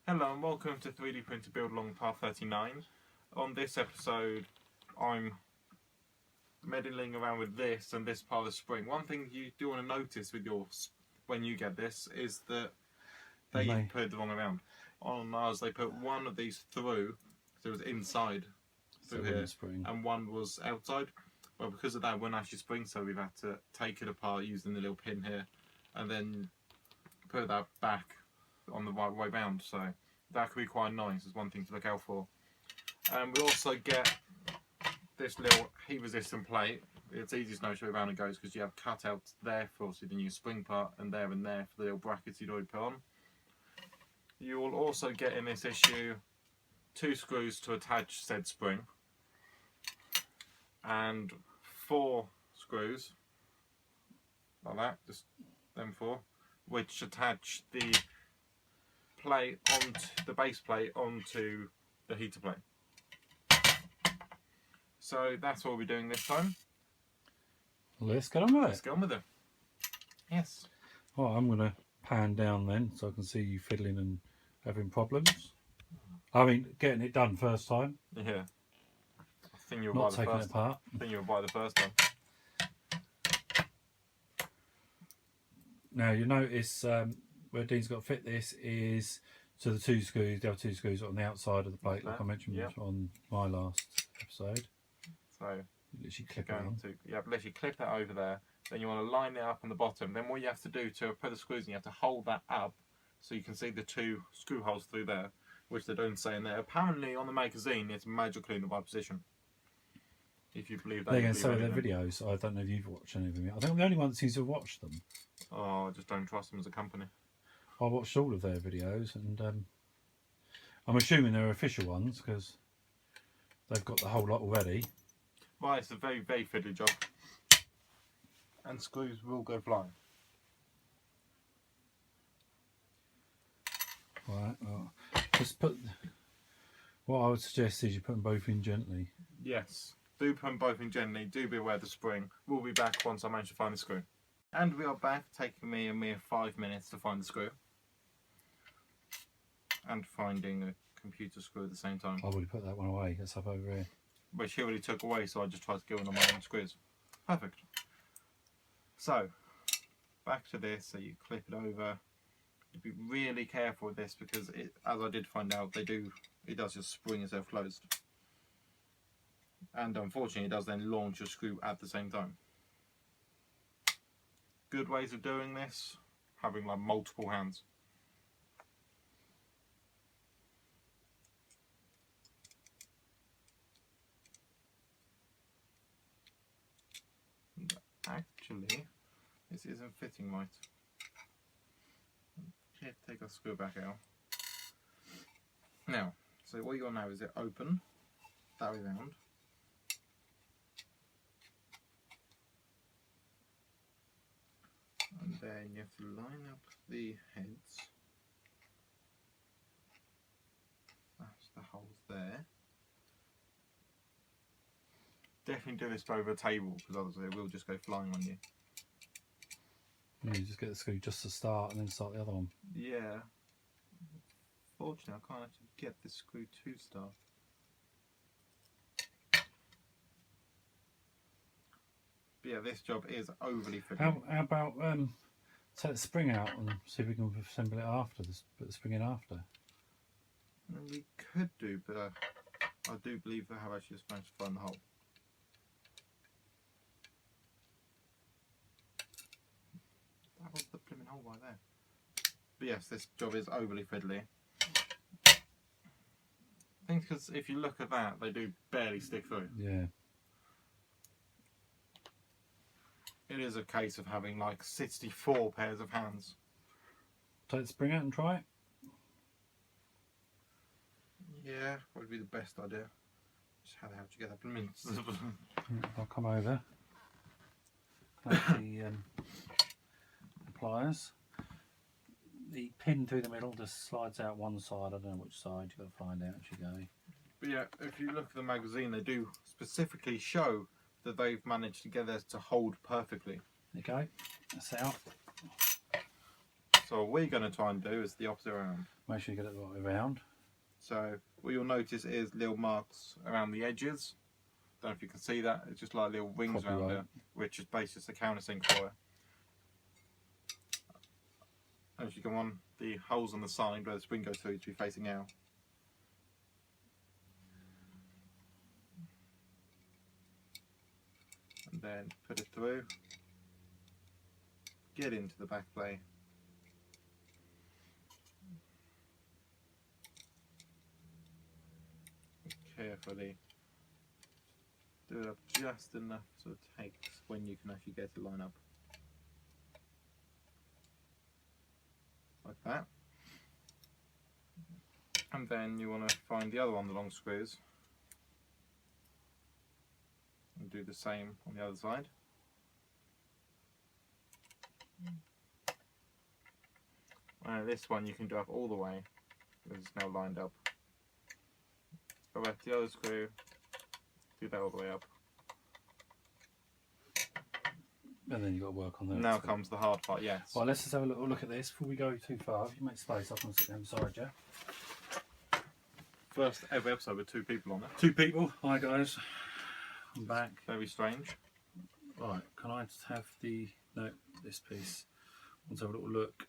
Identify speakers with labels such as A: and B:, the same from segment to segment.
A: Hello and welcome to 3D Printer Build Along Part 39. On this episode I'm meddling around with this and this part of the spring. One thing you do want to notice with yours when you get this is that they put it the wrong around. On ours they put one of these through, so it was inside through here, and one was outside. Well, because of that it wouldn't actually spring, so we've had to take it apart using the little pin here and then put that back on the right way round, so that could be quite nice. It's one thing to look out for. We also get this little heat resistant plate. It's easy to know which way around it goes because you have cutouts there for the new spring part and there for the little brackets you'd already put on. You will also get in this issue 2 screws to attach said spring and 4 screws like that, just them 4, which attach the plate onto the base plate onto the heater plate. So that's what we'll be doing this time.
B: Let's get on with it.
A: Let's get on with it. Yes.
B: Well, I'm going to pan down then so I can see you fiddling and having problems. I mean, getting it done first time.
A: Yeah. I think you were
B: not
A: by the
B: taking
A: first
B: it apart.
A: I think you were by the first time.
B: Now you notice where Dean's got to fit this is to the 2 screws. The other 2 screws are on the outside of the plate, like I mentioned on my last episode.
A: So
B: you literally clip it on.
A: Literally clip that over there. Then you want to line it up on the bottom. Then what you have to do to put the screws in, you have to hold that up so you can see the 2 screw holes through there, which they don't say in there. Apparently on the magazine it's magically in the right position. If you believe that.
B: They're going to say their videos. I don't know if you've watched any of them yet. I think I'm the only one that seems to have watched them.
A: Oh, I just don't trust them as a company.
B: I watched all of their videos, and I'm assuming they're official ones because they've got the whole lot already.
A: Right, it's a very, very fiddly job. And screws will go flying.
B: Right, well, just put. What I would suggest is you put them both in gently.
A: Yes, do put them both in gently. Do be aware of the spring. We'll be back once I manage to find the screw. And we are back, taking me a mere 5 minutes to find the screw. And finding a computer screw at the same time.
B: I already put that one away. It's up over here.
A: Which he already took away, so I just tried to get one on my own screws. Perfect. So, back to this. So you clip it over. You be really careful with this because, as I did find out, it does just spring itself closed. And unfortunately, it does then launch your screw at the same time. Good ways of doing this, having like multiple hands. Actually, this isn't fitting right. Okay, take our screw back out. Now, so what you got now is it open, that way round. And then you have to line up the heads. That's the holes there. Definitely do this over a table because otherwise it will just go flying on you.
B: You just get the screw just to start and then start the other one.
A: Yeah. Fortunately, I can't actually get the screw to start. But yeah, this job is overly fiddly.
B: How about take the spring out and see if we can assemble it after, put the spring in after?
A: We could do, but I do believe I have actually just managed to find the hole. That was the blooming hole right there. But yes, this job is overly fiddly. I think because if you look at that, they do barely stick through.
B: Yeah.
A: It is a case of having like 64 pairs of hands.
B: Take the spring out and try it?
A: Yeah, probably be the best idea. Just how the hell do you get that blooming?
B: I'll come over. Take the pliers. The pin through the middle just slides out one side. I don't know which side. You've got to find out as you go.
A: But yeah, if you look at the magazine, they do specifically show that they've managed to get this to hold perfectly.
B: Okay, that's out.
A: So what we're going to try and do is the opposite around.
B: Make sure you get it the right way around.
A: So what you'll notice is little marks around the edges. Don't know if you can see that. It's just like little rings
B: Probably
A: around
B: right.
A: it, which is basically just a countersink for it. As you go on, the holes on the side where the spring goes through to be facing out. And then put it through. Get into the back plate. Carefully do it up just enough so it takes when you can actually get to line up. Like that. And then you want to find the other one, the long screws, and do the same on the other side. This one you can do up all the way because it's now lined up. Go back to the other screw, do that all the way up.
B: And then you've got to work on that.
A: Now comes the hard part, yes.
B: Right, let's just have a little look at this before we go too far. If you make space, I can sit down beside you.
A: First ever episode with 2 people on it.
B: 2 people. Hi guys. I'm back.
A: Very strange.
B: Right, can I just have this piece? Let's have a little look.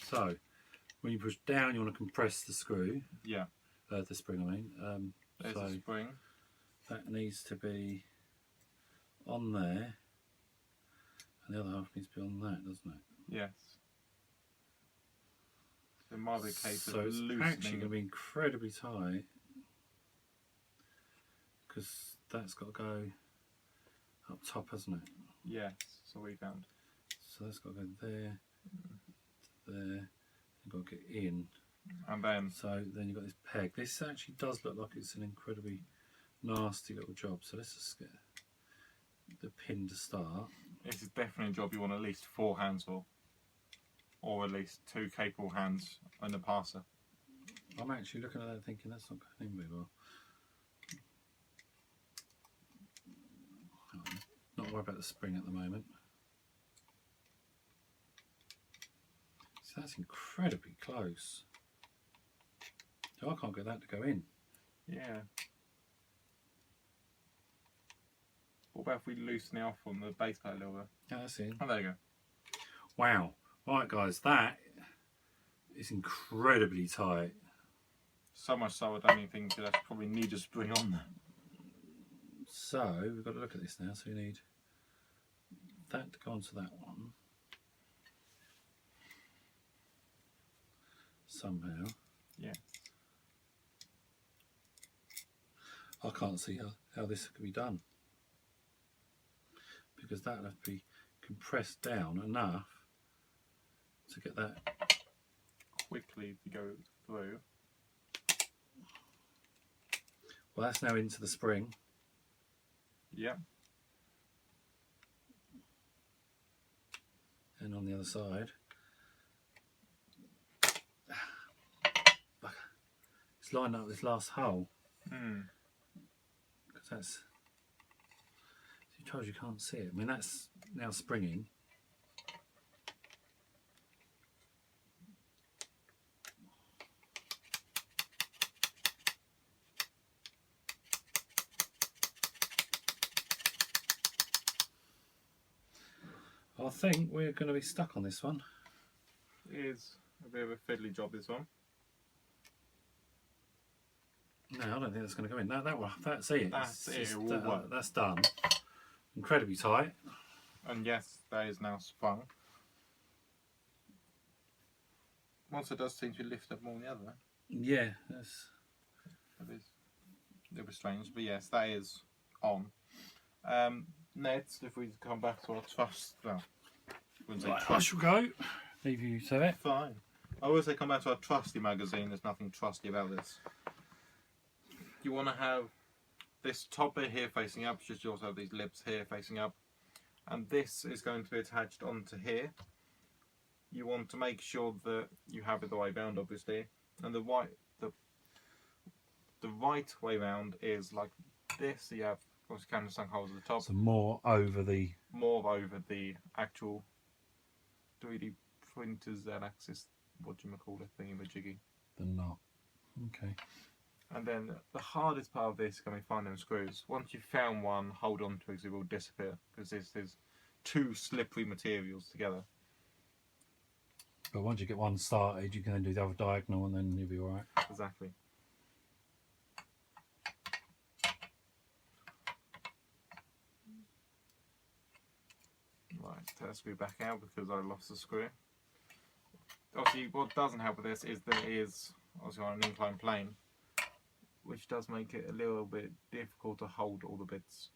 B: So, when you push down, you want to compress the screw.
A: Yeah.
B: The spring, I mean.
A: There's
B: so
A: the spring.
B: that needs to be on there, and the other half needs to be on that, doesn't it?
A: Yes. It might be a case
B: so
A: of
B: it's
A: loosening.
B: actually going to be incredibly tight because that's got to go up top, hasn't it?
A: Yes, so we found.
B: So that's got to go there, there. You've got to get in.
A: And then.
B: So then you've got this peg. This actually does look like it's an incredibly nasty little job. So let's just get the pin to start.
A: This is definitely a job you want at least 4 hands for. Or at least 2 capable hands in the passer.
B: I'm actually looking at that thinking that's not going in very well. Not worried about the spring at the moment. So that's incredibly close. So I can't get that to go in.
A: Yeah. What about if we loosen it off on the base plate a little bit?
B: Yeah, that's in.
A: Oh, there you go.
B: Wow. Right guys, that is incredibly tight.
A: So much so I don't even think you'd probably need a spring on there.
B: So we've got to look at this now. So we need that to go onto that one somehow.
A: Yeah.
B: I can't see how this could be done because that would have to be compressed down enough to get that
A: Quickly to go through.
B: Well, that's now into the spring.
A: Yeah.
B: And on the other side, it's lined up this last hole. Because that's, you told you can't see it. I mean, that's now springing. I think we're going to be stuck on this one.
A: It is a bit of a fiddly job, this one.
B: No, I don't think that's going to go in. That's it.
A: That's it. It will
B: That,
A: work.
B: that's done. Incredibly tight.
A: And yes, that is now sprung. Once it does seem to lift up more than the other.
B: Yeah, that's.
A: That is a little bit strange, but yes, that is on. Next, if we come back to our trust, well, wouldn't say
B: Right, I
A: trust.
B: shall go. Leave you to it.
A: Fine. I always say come back to our trusty magazine. There's nothing trusty about this. You want to have this top bit here facing up, just you also have these lips here facing up, and this is going to be attached onto here. You want to make sure that you have it the way round, obviously, and the right way round is like this. So you have countersunk holes at the top.
B: So more over the
A: Actual 3D printer Z-axis, what do you call it, thingy-majiggy.
B: The knot. Okay.
A: And then the hardest part of this is going to be finding screws. Once you've found one, hold on to it because it will disappear. Because this is two slippery materials together.
B: But once you get one started, you can then do the other diagonal and then you'll be alright.
A: Exactly. Right, take the screw back out because I lost the screw. Obviously, what doesn't help with this is that it is obviously on an inclined plane, which does make it a little bit difficult to hold all the bits.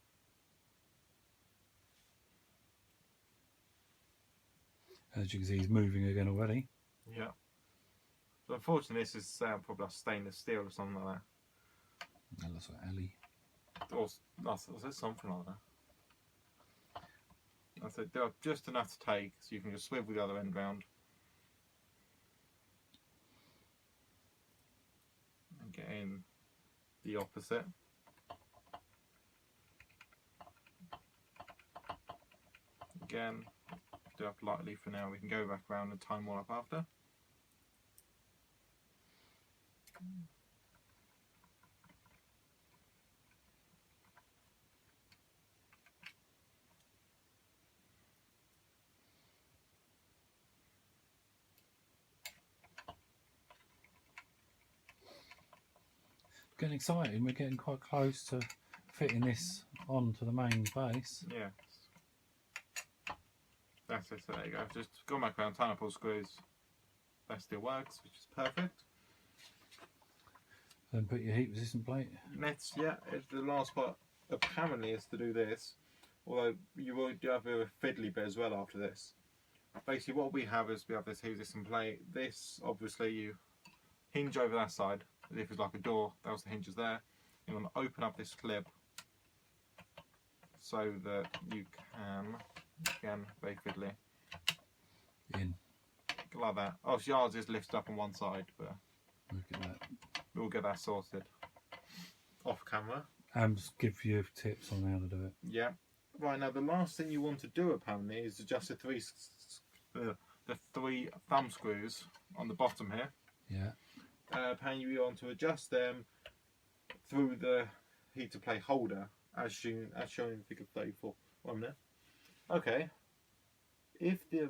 B: As you can see, he's moving again already.
A: Yeah. So unfortunately, this is probably like stainless steel or something like that.
B: That looks like Ali.
A: Or something like that. I said they're just enough to take, so you can just swivel the other end round. And get in the opposite. Again, do up lightly for now. We can go back around and time one up after.
B: Getting excited. We're getting quite close to fitting this onto the main base.
A: Yeah. That's it, so there you go. Just go back around, tighten up all screws. That still works, which is perfect.
B: Then put your heat resistant plate.
A: Next, yeah, it's the last part apparently is to do this. Although you will do have a fiddly bit as well after this. Basically what we have is we have this heat resistant plate. This, obviously, you hinge over that side as if it's like a door. That was the hinges there. You want to open up this clip so that you can, again, very fiddly,
B: In.
A: like that. Obviously ours is lifted up on one side, but
B: Look at that.
A: we'll get that sorted off camera.
B: And just give you tips on how to do it.
A: Yeah. Right, now the last thing you want to do apparently is adjust the three thumb screws on the bottom here.
B: Yeah.
A: Apparently you want to adjust them through the heater plate holder as shown in figure 34. 1 minute. Okay. If the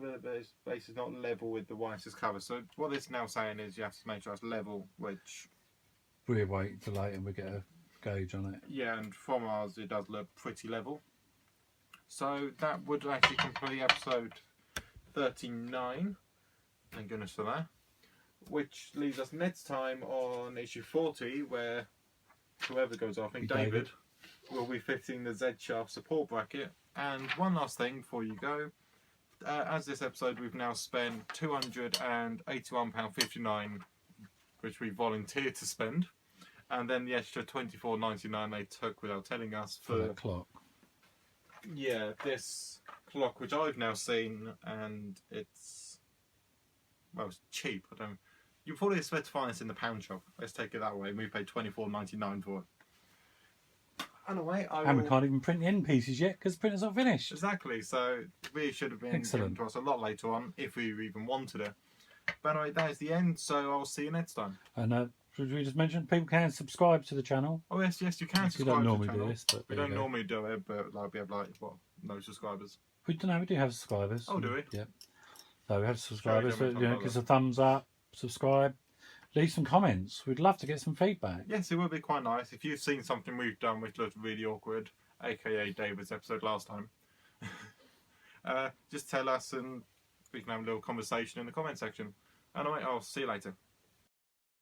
A: base is not level with the whitest cover, so what it's now saying is you have to make sure it's level, which...
B: We'll wait till later and we get a gauge on it.
A: Yeah, and from ours it does look pretty level. So that would actually complete episode 39. Thank goodness for that. Which leaves us next time on issue 40, where whoever goes off, I think David, will be fitting the Z-shaft support bracket. And one last thing before you go. As this episode, we've now spent £281.59, which we volunteered to spend. And then the extra $24.99 they took without telling us
B: For that clock.
A: Yeah, this clock, which I've now seen, and it's, well, it's cheap. You probably expect to find this in the pound shop. Let's take it that way. We paid $24.99 for it. Anyway,
B: And we can't even print the end pieces yet because the printer's not finished.
A: Exactly, so we should have been given to us a lot later on if we even wanted it. But anyway, that is the end, so I'll see you next time.
B: And should we just mention people can subscribe to the channel?
A: Oh yes, you can
B: We
A: subscribe
B: don't
A: to
B: normally
A: the channel.
B: do this, but
A: We don't normally do it, but like we have no subscribers.
B: We don't know. We do have subscribers.
A: Oh, do we?
B: Yeah. So we have subscribers.
A: Sorry,
B: But, give us a thumbs up, subscribe, leave some comments. We'd love to get some feedback.
A: Yes, it would be quite nice if you've seen something we've done which looked really awkward, aka David's episode last time. Just tell us and we can have a little conversation in the comment section. Anyway, I'll see you later.